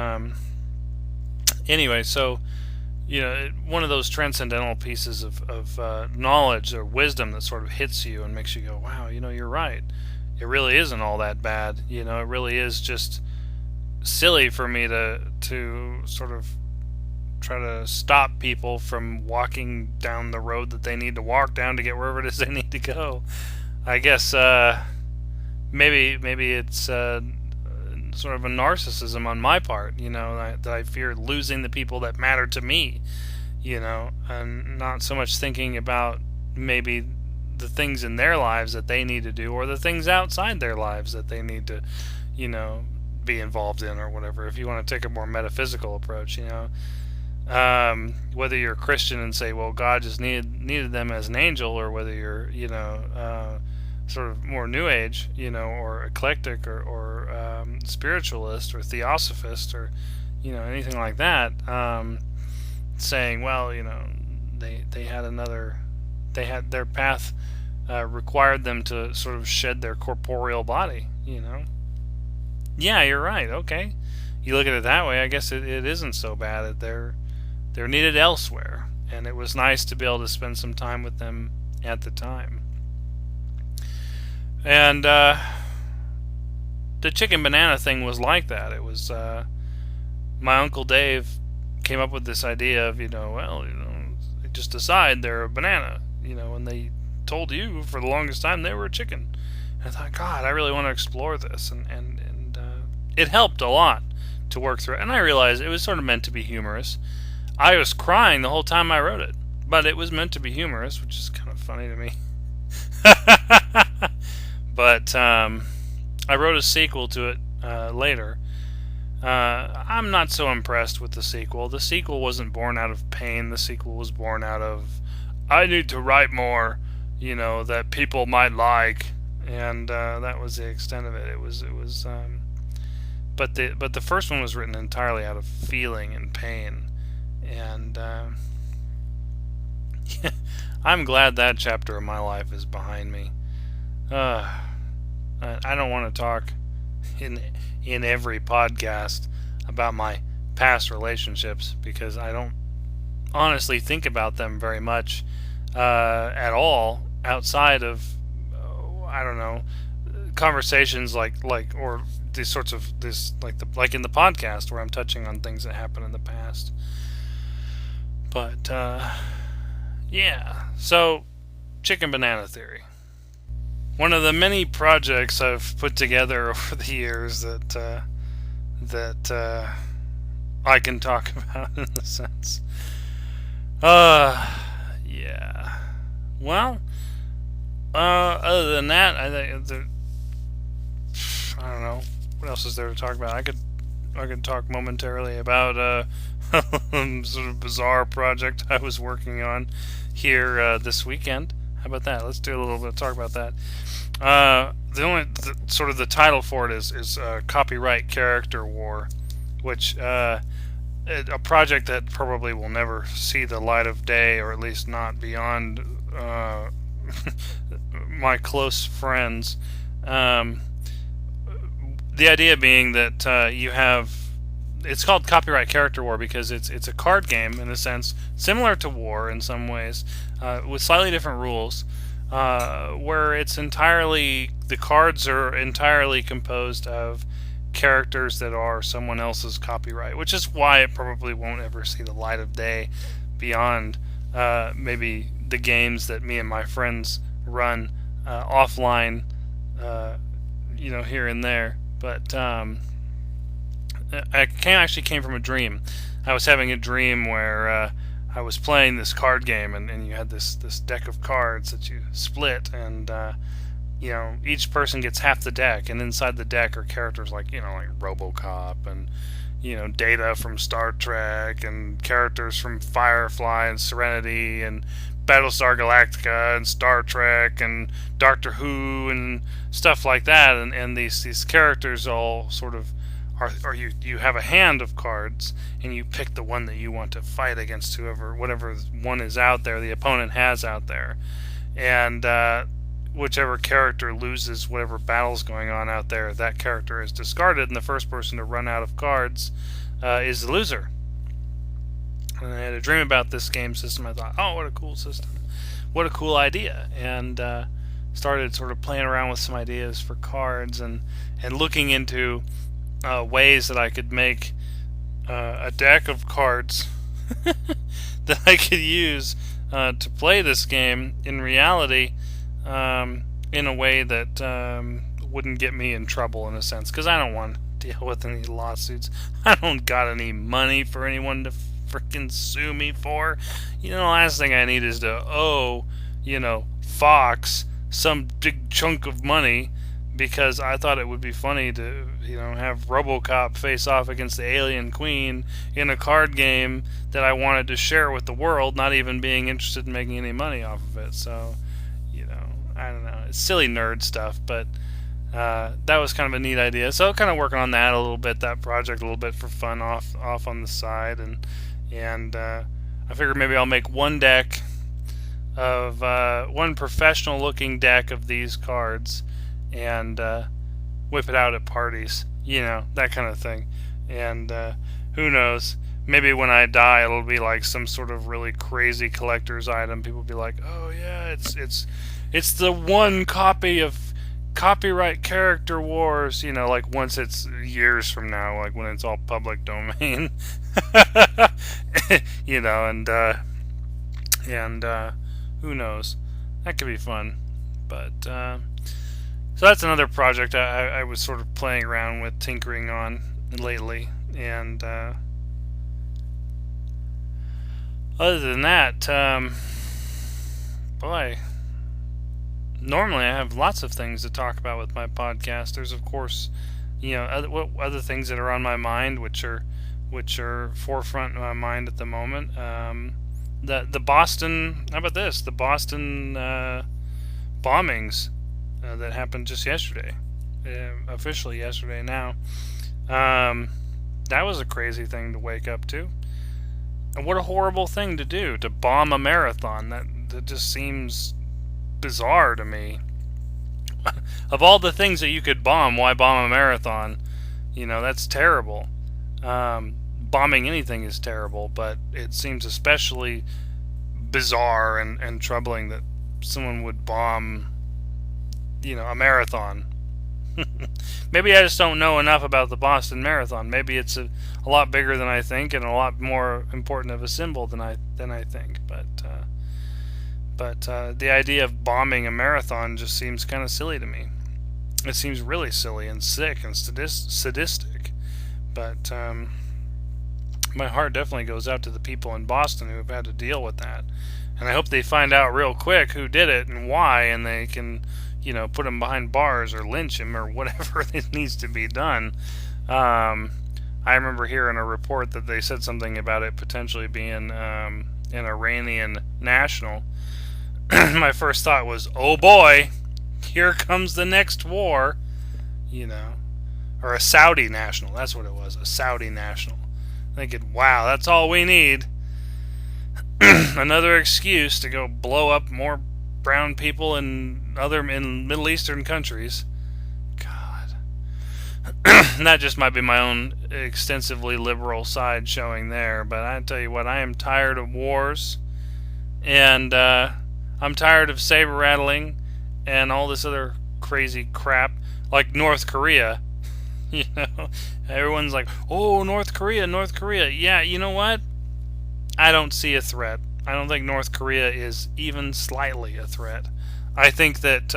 anyway, so, one of those transcendental pieces of knowledge or wisdom that sort of hits you and makes you go, wow, you're right. It really isn't all that bad. It really is just silly for me to sort of try to stop people from walking down the road that they need to walk down to get wherever it is they need to go. I guess maybe it's sort of a narcissism on my part, that I fear losing the people that matter to me, and not so much thinking about maybe the things in their lives that they need to do, or the things outside their lives that they need to, be involved in, or whatever. If you want to take a more metaphysical approach, whether you're a Christian and say, well, God just needed them as an angel, or whether you're, sort of more New Age, or eclectic, or spiritualist, or theosophist, or, anything like that, saying, well, they had their path required them to sort of shed their corporeal body, Yeah, you're right. Okay, you look at it that way. I guess it isn't so bad that they're needed elsewhere, and it was nice to be able to spend some time with them at the time. And the chicken banana thing was like that. It was my Uncle Dave came up with this idea of, they just decide they're a banana, and they told you for the longest time they were a chicken. And I thought, God, I really want to explore this, and it helped a lot to work through it. And I realized it was sort of meant to be humorous. I was crying the whole time I wrote it, but it was meant to be humorous, which is kind of funny to me. But I wrote a sequel to it later. I'm not so impressed with the sequel. The sequel wasn't born out of pain. The sequel was born out of, I need to write more, that people might like, and that was the extent of it. It was. But the first one was written entirely out of feeling and pain, and I'm glad that chapter of my life is behind me. I don't want to talk in every podcast about my past relationships, because I don't honestly think about them very much at all outside of I don't know, conversations like or these sorts of this like in the podcast where I'm touching on things that happened in the past. But yeah, so chicken banana theory. One of the many projects I've put together over the years that I can talk about in a sense. Yeah. Well, other than that, I think I don't know what else is there to talk about. I could talk momentarily about sort of bizarre project I was working on here this weekend. How about that? Let's do a little bit of talk about that. The title for it is Copyright Character War, which a project that probably will never see the light of day, or at least not beyond my close friends. Um, the idea being that you have, it's called Copyright Character War because it's a card game in a sense, similar to War in some ways, with slightly different rules, where it's entirely, the cards are entirely composed of characters that are someone else's copyright, which is why it probably won't ever see the light of day beyond maybe the games that me and my friends run offline, here and there. But actually came from a dream. I was having a dream where I was playing this card game, and you had this deck of cards that you split, and each person gets half the deck, and inside the deck are characters like RoboCop and Data from Star Trek, and characters from Firefly and Serenity and Battlestar Galactica and Star Trek and Doctor Who and stuff like that, and these characters all sort of you have a hand of cards, and you pick the one that you want to fight against whatever one is out there, the opponent has out there, and whichever character loses whatever battle's going on out there, that character is discarded, and the first person to run out of cards is the loser. And I had a dream about this game system. I thought, oh, what a cool system. What a cool idea. And started sort of playing around with some ideas for cards, and looking into ways that I could make a deck of cards that I could use to play this game in reality, in a way that wouldn't get me in trouble, in a sense, because I don't want to deal with any lawsuits. I don't got any money for anyone to freaking sue me for. The last thing I need is to owe Fox some big chunk of money because I thought it would be funny to have RoboCop face off against the Alien Queen in a card game that I wanted to share with the world, not even being interested in making any money off of it. So I don't know, it's silly nerd stuff, but that was kind of a neat idea. So kind of working on that a little bit, that project a little bit for fun off on the side, and I figured maybe I'll make one deck of one professional looking deck of these cards, and whip it out at parties, that kind of thing. And who knows, maybe when I die it'll be like some sort of really crazy collector's item. People will be like, oh yeah, it's the one copy of Copyright Character Wars, like once it's years from now, like when it's all public domain. And who knows, that could be fun. But so that's another project I was sort of playing around with, tinkering on lately. And other than that, boy, normally I have lots of things to talk about with my podcast. There's, of course, other things that are on my mind, which are forefront in my mind at the moment. The Boston, how about this? The Boston bombings that happened just yesterday, officially yesterday now. That was a crazy thing to wake up to. And what a horrible thing to do, to bomb a marathon. That just seems bizarre to me. Of all the things that you could bomb, why bomb a marathon? That's terrible. Bombing anything is terrible, but it seems especially bizarre and troubling that someone would bomb, a marathon. Maybe I just don't know enough about the Boston Marathon. Maybe it's a lot bigger than I think, and a lot more important of a symbol than I think. But the idea of bombing a marathon just seems kind of silly to me. It seems really silly and sick and sadistic. But my heart definitely goes out to the people in Boston who have had to deal with that. And I hope they find out real quick who did it and why, and they can, put him behind bars or lynch him or whatever it needs to be done. I remember hearing a report that they said something about it potentially being an Iranian national. My first thought was, oh boy, here comes the next war, or a Saudi national. That's what it was, a Saudi national. thinking, wow, that's all we need. Another excuse to go blow up more brown people in Middle Eastern countries. God. And that just might be my own extensively liberal side showing there, but I tell you what, I am tired of wars, and I'm tired of saber rattling and all this other crazy crap, like North Korea. You know, everyone's like, oh, North Korea. Yeah, you know what? I don't see a threat. I don't think North Korea is even slightly a threat. I think that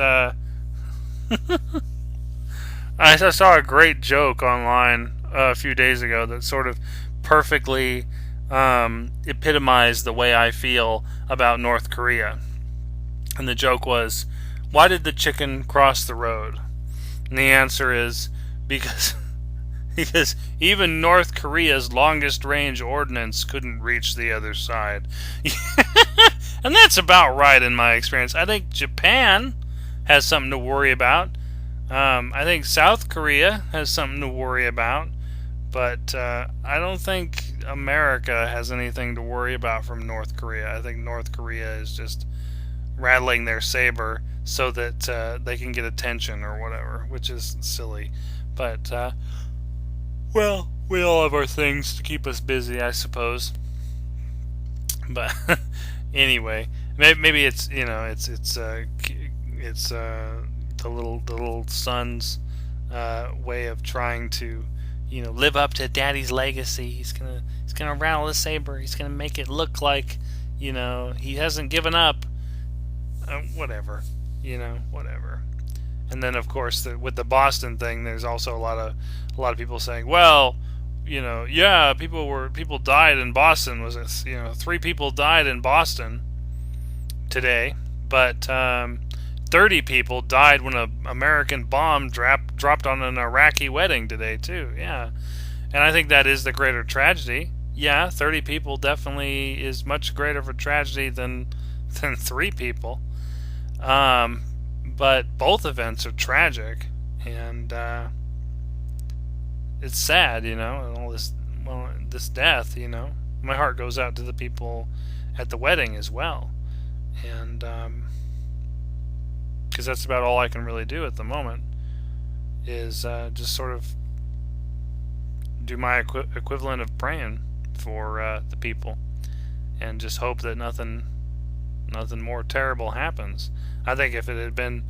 I saw a great joke online a few days ago that sort of perfectly epitomized the way I feel about North Korea. And the joke was, why did the chicken cross the road? And the answer is, because even North Korea's longest range ordnance couldn't reach the other side. And that's about right in my experience. I think Japan has something to worry about. I think South Korea has something to worry about. But I don't think America has anything to worry about from North Korea. I think North Korea is just rattling their saber so that they can get attention or whatever, which is silly. But well, we all have our things to keep us busy, I suppose. But anyway, maybe it's the little son's way of trying to live up to Daddy's legacy. He's gonna rattle the saber. He's gonna make it look like he hasn't given up. Whatever. And then, of course, with the Boston thing, there's also a lot of people saying, well, yeah, people died in Boston. Was it 3 people died in Boston today, but 30 people died when an American bomb dropped on an Iraqi wedding today too. Yeah, and I think that is the greater tragedy. Yeah, 30 people definitely is much greater of a tragedy than 3 people. But both events are tragic, and it's sad, and all this death, My heart goes out to the people at the wedding as well, and because that's about all I can really do at the moment is just sort of do my equivalent of praying for the people, and just hope that nothing more terrible happens. I think if it had been,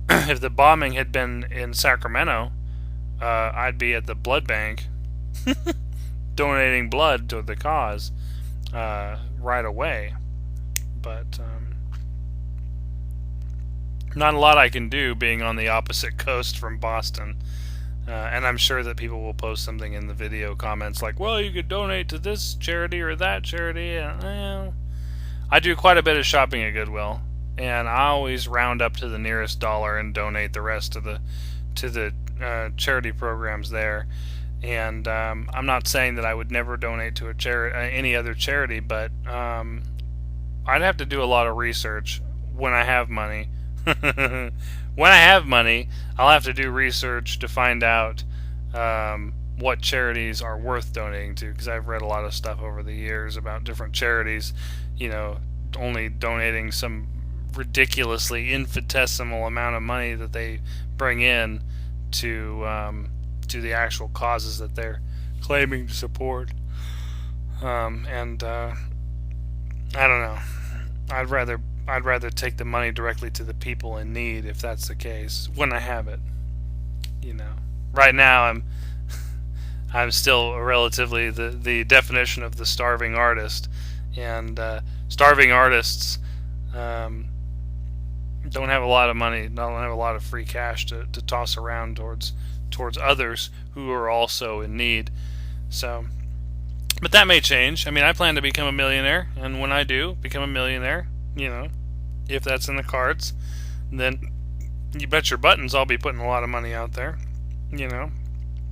if the bombing had been in Sacramento, I'd be at the blood bank donating blood to the cause right away. But not a lot I can do being on the opposite coast from Boston. And I'm sure that people will post something in the video comments like, well, you could donate to this charity or that charity. I do quite a bit of shopping at Goodwill, and I always round up to the nearest dollar and donate the rest to the charity programs there. And I'm not saying that I would never donate to any other charity, but I'd have to do a lot of research when I have money. When I have money, I'll have to do research to find out what charities are worth donating to, because I've read a lot of stuff over the years about different charities, only donating some ridiculously infinitesimal amount of money that they bring in to the actual causes that they're claiming to support. And I don't know. I'd rather take the money directly to the people in need if that's the case, when I have it. Right now I'm still relatively the definition of the starving artist, and starving artists don't have a lot of money, don't have a lot of free cash to toss around towards others who are also in need. So, but that may change. I mean, I plan to become a millionaire, and when I do become a millionaire, if that's in the cards, then you bet your buttons I'll be putting a lot of money out there.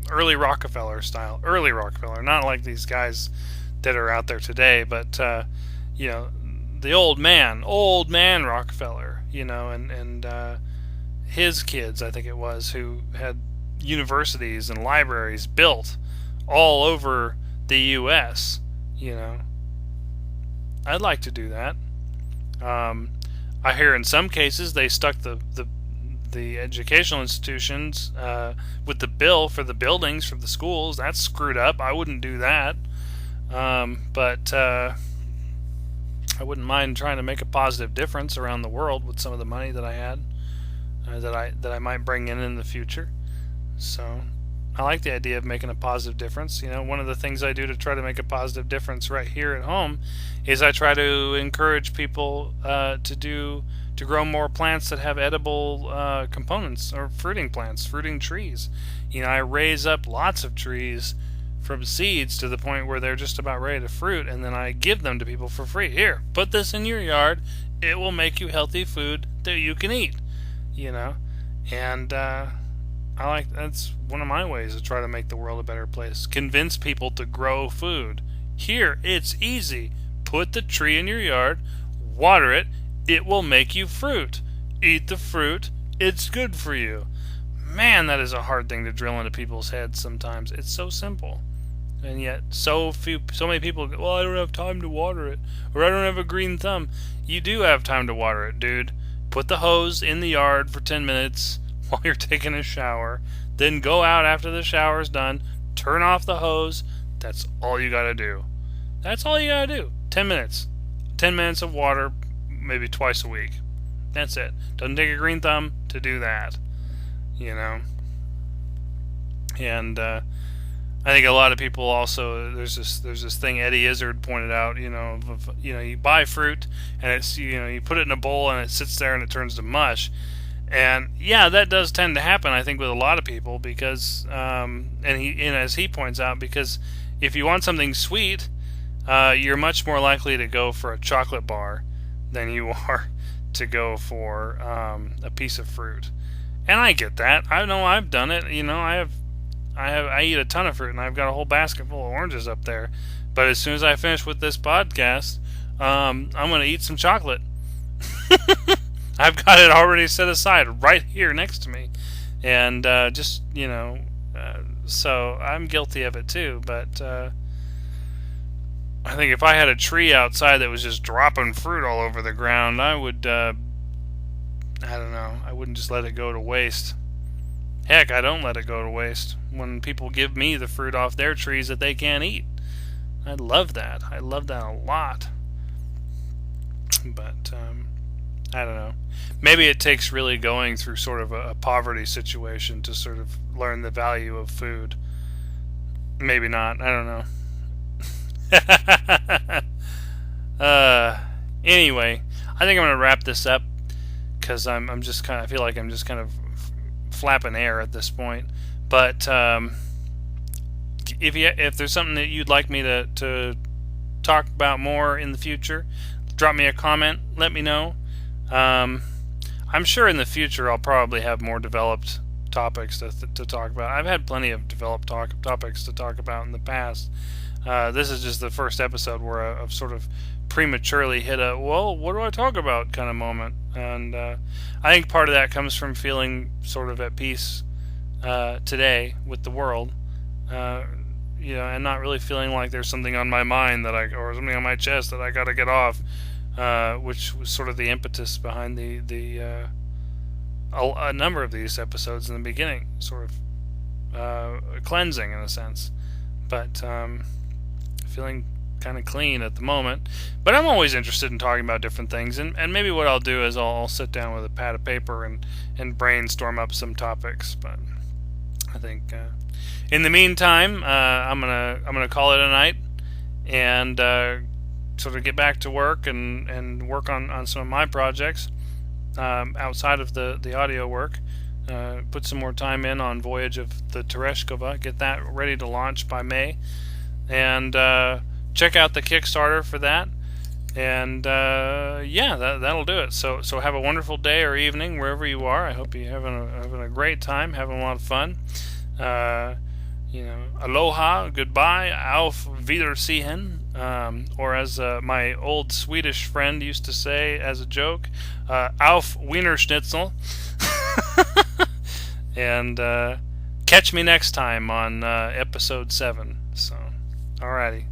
Early Rockefeller style. Early Rockefeller, not like these guys that are out there today, but the old man Rockefeller, and his kids, I think it was, who had universities and libraries built all over the U.S. I'd like to do that. I hear in some cases they stuck the educational institutions with the bill for the buildings for the schools. That's screwed up. I wouldn't do that. But I wouldn't mind trying to make a positive difference around the world with some of the money that I had, that I might bring in the future. So I like the idea of making a positive difference. One of the things I do to try to make a positive difference right here at home is I try to encourage people to grow more plants that have edible components, or fruiting plants, fruiting trees. I raise up lots of trees from seeds to the point where they're just about ready to fruit, and then I give them to people for free. Here, put this in your yard. It will make you healthy food that you can eat. And that's one of my ways to try to make the world a better place. Convince people to grow food. Here, it's easy. Put the tree in your yard, water it, it will make you fruit. Eat the fruit, it's good for you. Man, that is a hard thing to drill into people's heads sometimes. It's so simple. And yet, so many people go, well, I don't have time to water it, or I don't have a green thumb. You do have time to water it, dude. Put the hose in the yard for 10 minutes while you're taking a shower. Then go out after the shower's done, turn off the hose. That's all you gotta do. That's all you gotta do. 10 minutes. 10 minutes of water, maybe twice a week. That's it. Doesn't take a green thumb to do that. And I think a lot of people also, there's this thing Eddie Izzard pointed out, you buy fruit and it's, you put it in a bowl and it sits there and it turns to mush. And yeah, that does tend to happen, I think, with a lot of people, because as he points out, because if you want something sweet, you're much more likely to go for a chocolate bar than you are to go for a piece of fruit. And I get that. I know I've done it. I eat a ton of fruit, and I've got a whole basket full of oranges up there. But as soon as I finish with this podcast, I'm going to eat some chocolate. I've got it already set aside right here next to me. And so I'm guilty of it too. But I think if I had a tree outside that was just dropping fruit all over the ground, I would, I don't know, I wouldn't just let it go to waste. Heck, I don't let it go to waste when people give me the fruit off their trees that they can't eat. I love that. I love that a lot. But, I don't know. Maybe it takes really going through sort of a poverty situation to sort of learn the value of food. Maybe not. I don't know. Anyway, I think I'm going to wrap this up because I feel like I'm just kind of flapping air at this point. But if there's something that you'd like me to talk about more in the future, drop me a comment. Let me know. I'm sure in the future I'll probably have more developed topics to talk about. I've had plenty of developed topics to talk about in the past. This is just the first episode where I've sort of prematurely hit a, well, what do I talk about kind of moment. And I think part of that comes from feeling sort of at peace today with the world, and not really feeling like there's something on my mind or something on my chest that I got to get off. Which was sort of the impetus behind a number of these episodes in the beginning, sort of cleansing in a sense, but feeling kind of clean at the moment. But I'm always interested in talking about different things, and maybe what I'll do is I'll sit down with a pad of paper and brainstorm up some topics. But I think in the meantime, I'm gonna call it a night and sort of get back to work and work on some of my projects outside of the audio work. Put some more time in on Voyage of the Tereshkova, get that ready to launch by May, and check out the Kickstarter for that. And that'll do it. So have a wonderful day or evening wherever you are. I hope you're having a great time, having a lot of fun. Aloha, goodbye, auf Wiedersehen, or as my old Swedish friend used to say as a joke, auf Wienerschnitzel. And catch me next time on episode 7. So, Alrighty.